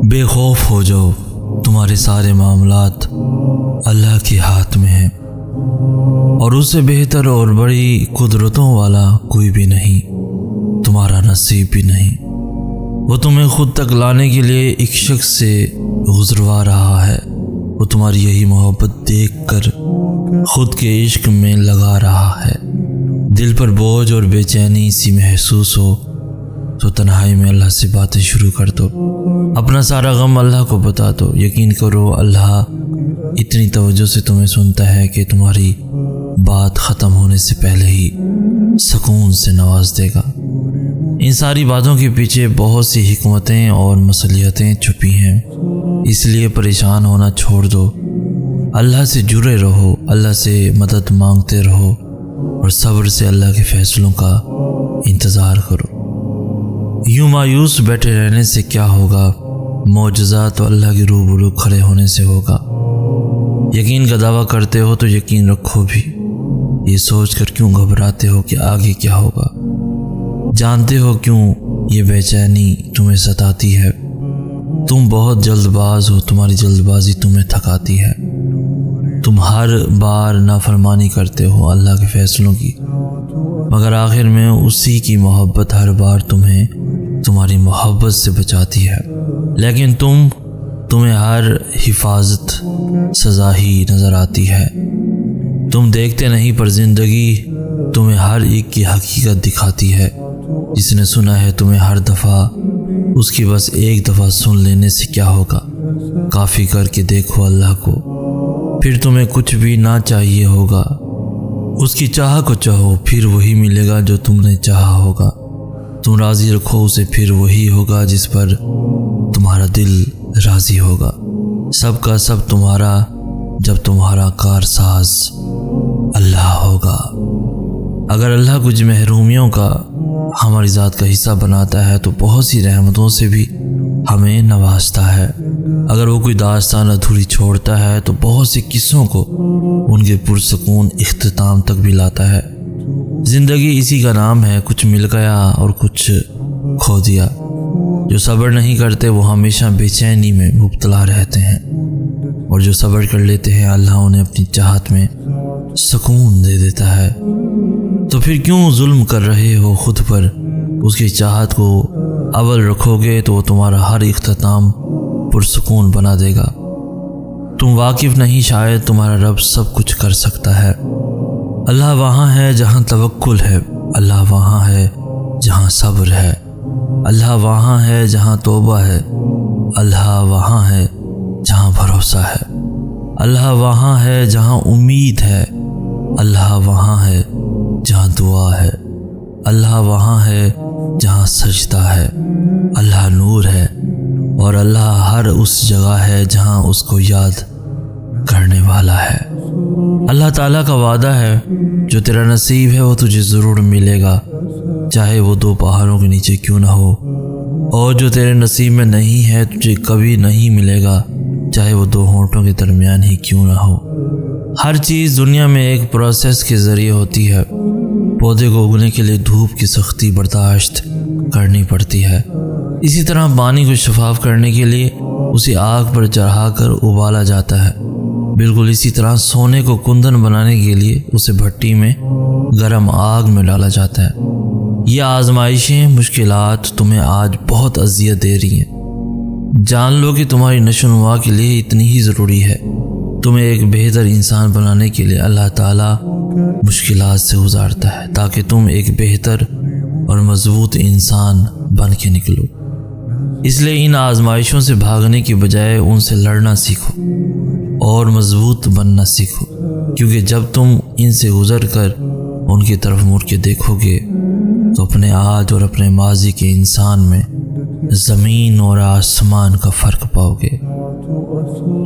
بے خوف ہو جاؤ، تمہارے سارے معاملات اللہ کے ہاتھ میں ہیں، اور اس سے بہتر اور بڑی قدرتوں والا کوئی بھی نہیں، تمہارا نصیب بھی نہیں۔ وہ تمہیں خود تک لانے کے لیے ایک شخص سے گزروا رہا ہے، وہ تمہاری یہی محبت دیکھ کر خود کے عشق میں لگا رہا ہے۔ دل پر بوجھ اور بے چینی سی محسوس ہو تو تنہائی میں اللہ سے باتیں شروع کر دو، اپنا سارا غم اللہ کو بتا دو۔ یقین کرو اللہ اتنی توجہ سے تمہیں سنتا ہے کہ تمہاری بات ختم ہونے سے پہلے ہی سکون سے نواز دے گا۔ ان ساری باتوں کے پیچھے بہت سی حکمتیں اور مصلحتیں چھپی ہیں، اس لیے پریشان ہونا چھوڑ دو، اللہ سے جڑے رہو، اللہ سے مدد مانگتے رہو اور صبر سے اللہ کے فیصلوں کا انتظار کرو۔ یوں مایوس بیٹھے رہنے سے کیا ہوگا، معجزہ تو اللہ کے روبرو کھڑے ہونے سے ہوگا۔ یقین کا دعویٰ کرتے ہو تو یقین رکھو بھی، یہ سوچ کر کیوں گھبراتے ہو کہ آگے کیا ہوگا؟ جانتے ہو کیوں یہ بے چینی تمہیں ستاتی ہے؟ تم بہت جلد باز ہو، تمہاری جلد بازی تمہیں تھکاتی ہے، تم ہر بار نافرمانی کرتے ہو اللہ کے فیصلوں کی، مگر آخر میں اسی کی محبت ہر بار تمہیں تمہاری محبت سے بچاتی ہے، لیکن تمہیں ہر حفاظت سزا ہی نظر آتی ہے۔ تم دیکھتے نہیں پر زندگی تمہیں ہر ایک کی حقیقت دکھاتی ہے۔ جس نے سنا ہے تمہیں ہر دفعہ، اس کی بس ایک دفعہ سن لینے سے کیا ہوگا؟ کافی کر کے دیکھو اللہ کو، پھر تمہیں کچھ بھی نہ چاہیے ہوگا۔ اس کی چاہ کو چاہو، پھر وہی ملے گا جو تم نے چاہا ہوگا۔ تم راضی رکھو اسے، پھر وہی ہوگا جس پر تمہارا دل راضی ہوگا۔ سب کا سب تمہارا جب تمہارا کارساز اللہ ہوگا۔ اگر اللہ کچھ محرومیوں کا ہماری ذات کا حصہ بناتا ہے تو بہت سی رحمتوں سے بھی ہمیں نوازتا ہے۔ اگر وہ کوئی داستان ادھوری چھوڑتا ہے تو بہت سے قصوں کو ان کے پرسکون اختتام تک بھی لاتا ہے۔ زندگی اسی کا نام ہے، کچھ مل گیا اور کچھ کھو دیا۔ جو صبر نہیں کرتے وہ ہمیشہ بے چینی میں مبتلا رہتے ہیں، اور جو صبر کر لیتے ہیں اللہ انہیں اپنی چاہت میں سکون دے دیتا ہے۔ تو پھر کیوں ظلم کر رہے ہو خود پر؟ اس کی چاہت کو اول رکھو گے تو وہ تمہارا ہر اختتام پرسکون بنا دے گا۔ تم واقف نہیں، شاید تمہارا رب سب کچھ کر سکتا ہے۔ اللہ وہاں ہے جہاں توکل ہے، اللہ وہاں ہے جہاں صبر ہے، اللہ وہاں ہے جہاں توبہ ہے، اللہ وہاں ہے جہاں بھروسہ ہے، اللہ وہاں ہے جہاں امید ہے، اللہ وہاں ہے جہاں دعا ہے، اللہ وہاں ہے جہاں سجدہ ہے، اللہ نور ہے، اور اللہ ہر اس جگہ ہے جہاں اس کو یاد کرنے والا ہے۔ اللہ تعالیٰ کا وعدہ ہے جو تیرا نصیب ہے وہ تجھے ضرور ملے گا، چاہے وہ 2 پہاڑوں کے نیچے کیوں نہ ہو، اور جو تیرے نصیب میں نہیں ہے تجھے کبھی نہیں ملے گا، چاہے وہ 2 ہونٹوں کے درمیان ہی کیوں نہ ہو۔ ہر چیز دنیا میں ایک پروسیس کے ذریعے ہوتی ہے۔ پودے کو اگنے کے لیے دھوپ کی سختی برداشت کرنی پڑتی ہے، اسی طرح پانی کو شفاف کرنے کے لیے اسے آگ پر چڑھا کر ابالا جاتا ہے۔ بالکل اسی طرح سونے کو کندن بنانے کے لیے اسے بھٹی میں گرم آگ میں ڈالا جاتا ہے۔ یہ آزمائشیں، مشکلات تمہیں آج بہت اذیت دے رہی ہیں، جان لو کہ تمہاری نشو و نما کے لیے اتنی ہی ضروری ہے۔ تمہیں ایک بہتر انسان بنانے کے لیے اللہ تعالیٰ مشکلات سے گزارتا ہے تاکہ تم ایک بہتر اور مضبوط انسان بن کے نکلو۔ اس لیے ان آزمائشوں سے بھاگنے کی بجائے ان سے لڑنا سیکھو اور مضبوط بننا سیکھو، کیونکہ جب تم ان سے گزر کر ان کی طرف مڑ کے دیکھو گے تو اپنے آج اور اپنے ماضی کے انسان میں زمین اور آسمان کا فرق پاؤ گے۔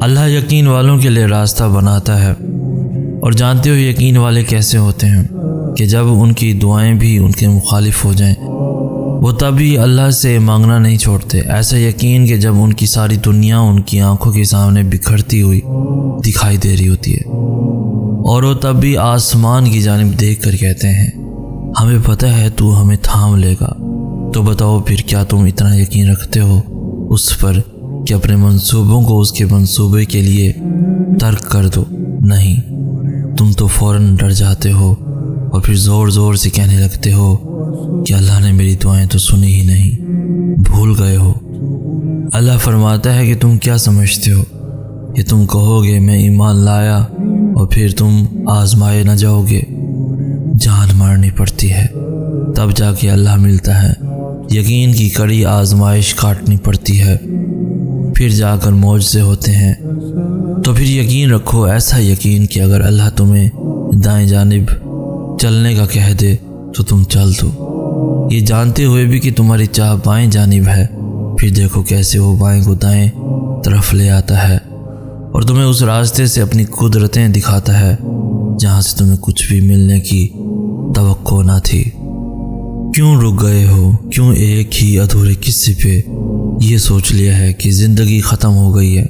اللہ یقین والوں کے لیے راستہ بناتا ہے، اور جانتے ہو یقین والے کیسے ہوتے ہیں کہ جب ان کی دعائیں بھی ان کے مخالف ہو جائیں وہ تب بھی اللہ سے مانگنا نہیں چھوڑتے۔ ایسا یقین کہ جب ان کی ساری دنیا ان کی آنکھوں کے سامنے بکھرتی ہوئی دکھائی دے رہی ہوتی ہے اور وہ تب بھی آسمان کی جانب دیکھ کر کہتے ہیں ہمیں پتہ ہے تو ہمیں تھام لے گا، تو بتاؤ پھر کیا تم اتنا یقین رکھتے ہو اس پر کہ اپنے منصوبوں کو اس کے منصوبے کے لیے ترک کر دو؟ نہیں، تم تو فوراً ڈر جاتے ہو اور پھر زور زور سے کہنے لگتے ہو کہ اللہ نے میری دعائیں تو سنی ہی نہیں، بھول گئے ہو۔ اللہ فرماتا ہے کہ تم کیا سمجھتے ہو کہ تم کہو گے میں ایمان لایا اور پھر تم آزمائے نہ جاؤ گے؟ جان مارنی پڑتی ہے تب جا کے اللہ ملتا ہے، یقین کی کڑی آزمائش کاٹنی پڑتی ہے، پھر جا کر معجزے ہوتے ہیں۔ تو پھر یقین رکھو، ایسا یقین کہ اگر اللہ تمہیں دائیں جانب چلنے کا کہہ دے تو تم چل دو، یہ جانتے ہوئے بھی کہ تمہاری چاہ بائیں جانب ہے، پھر دیکھو کیسے وہ بائیں کو دائیں طرف لے آتا ہے اور تمہیں اس راستے سے اپنی قدرتیں دکھاتا ہے جہاں سے تمہیں کچھ بھی ملنے کی توقع نہ تھی۔ کیوں رک گئے ہو؟ کیوں ایک ہی ادھورے قصے پہ یہ سوچ لیا ہے کہ زندگی ختم ہو گئی ہے؟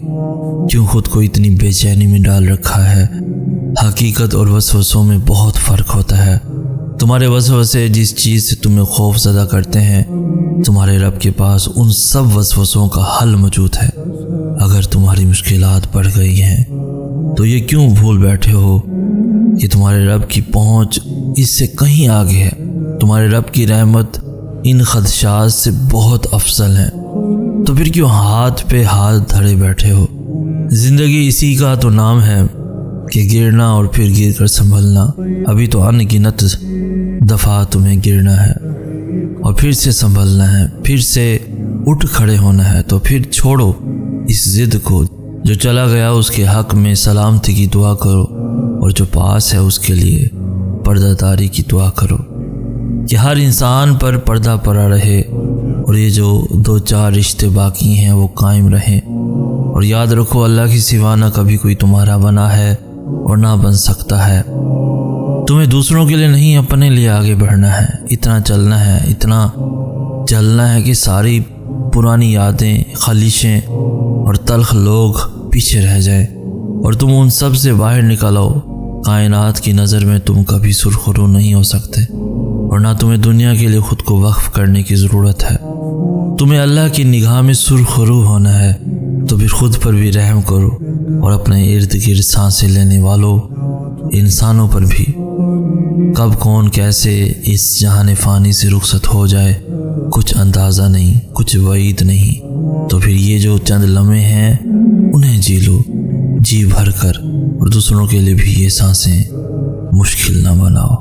کیوں خود کو اتنی بے چینی میں ڈال رکھا ہے؟ حقیقت اور وسوسوں میں بہت فرق ہوتا ہے۔ تمہارے وسوسے جس چیز سے تمہیں خوف زدہ کرتے ہیں، تمہارے رب کے پاس ان سب وسوسوں کا حل موجود ہے۔ اگر تمہاری مشکلات بڑھ گئی ہیں تو یہ کیوں بھول بیٹھے ہو کہ تمہارے رب کی پہنچ اس سے کہیں آگے ہے؟ تمہارے رب کی رحمت ان خدشات سے بہت افضل ہے، تو پھر کیوں ہاتھ پہ ہاتھ دھرے بیٹھے ہو؟ زندگی اسی کا تو نام ہے کہ گرنا اور پھر گر کر سنبھلنا۔ ابھی تو ان گنت دفعہ تمہیں گرنا ہے اور پھر سے سنبھلنا ہے، پھر سے اٹھ کھڑے ہونا ہے۔ تو پھر چھوڑو اس ضد کو، جو چلا گیا اس کے حق میں سلامتی کی دعا کرو اور جو پاس ہے اس کے لیے پردہ داری کی دعا کرو کہ ہر انسان پر پردہ پڑا رہے اور یہ جو 2-4 رشتے باقی ہیں وہ قائم رہیں۔ اور یاد رکھو اللہ کی سوا نہ کبھی کوئی تمہارا بنا ہے اور نہ بن سکتا ہے۔ تمہیں دوسروں کے لیے نہیں، اپنے لیے آگے بڑھنا ہے، اتنا چلنا ہے، اتنا چلنا ہے کہ ساری پرانی یادیں، خلیشیں اور تلخ لوگ پیچھے رہ جائیں اور تم ان سب سے باہر نکل آؤ۔ کائنات کی نظر میں تم کبھی سرخرو نہیں ہو سکتے اور نہ تمہیں دنیا کے لیے خود کو وقف کرنے کی ضرورت ہے۔ تمہیں اللہ کی نگاہ میں سرخرو ہونا ہے تو پھر خود پر بھی رحم کرو اور اپنے ارد گرد سانسیں لینے والوں انسانوں پر بھی۔ کب کون کیسے اس جہان فانی سے رخصت ہو جائے کچھ اندازہ نہیں، کچھ وعید نہیں۔ تو پھر یہ جو چند لمحے ہیں انہیں جی لو جی بھر کر، اور دوسروں کے لیے بھی یہ سانسیں مشکل نہ بناؤ۔